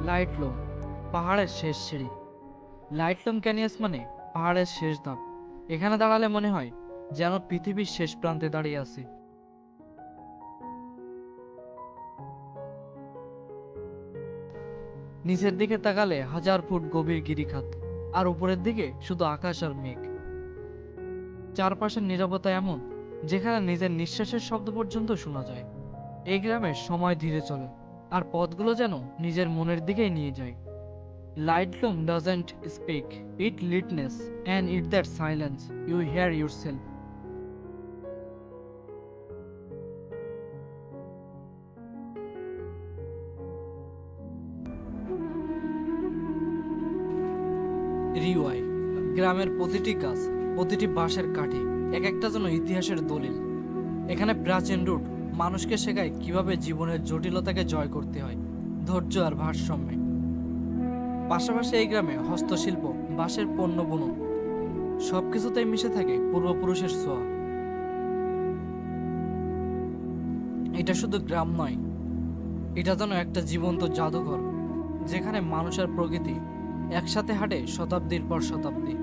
লাইটলুম, পাহাড়ের শেষ সিঁড়ি। লাইটলুম ক্যানিয়স মানে পাহাড়ের শেষ ধাপ। এখানে দাঁড়ালে মনে হয় যেন পৃথিবীর শেষ প্রান্তে দাঁড়িয়ে আছি। নিচের দিকে তাকালে 1000 ফুট গভীর গিরিখাত, আর উপরের দিকে শুধু আকাশ আর মেঘ। চারপাশের নীরবতা এমন, যেখানে নিজের নিঃশ্বাসের শব্দ পর্যন্ত শোনা যায়। এই গ্রামের সময় ধীরে চলে, আর পথগুলো যেন নিজের মনের দিকেই নিয়ে যায়। Lightroom doesn't speak, it litness, and in that silence you hear yourself. Riwai, গ্রামের প্রতিটি গাছ, প্রতিটি বাঁশের কাঠি এক একটা যেন ইতিহাসের দলিল। এখানে প্রাচীন রুট মানুষকে শেখায় কিভাবে জীবনের জটিলতাকে জয় করতে হয়, ধৈর্য আর ভারসাম্যে। পাশাপাশি এই গ্রামে হস্তশিল্প, বাঁশের পণ্য বুনন, সবকিছুতেই মিশে থাকে পূর্বপুরুষের ছোঁয়া। এটা শুধু গ্রাম নয়, এটা যেন একটা জীবন্ত জাদুঘর, যেখানে মানুষ আর প্রকৃতি একসাথে হাঁটে শতাব্দীর পর শতাব্দী।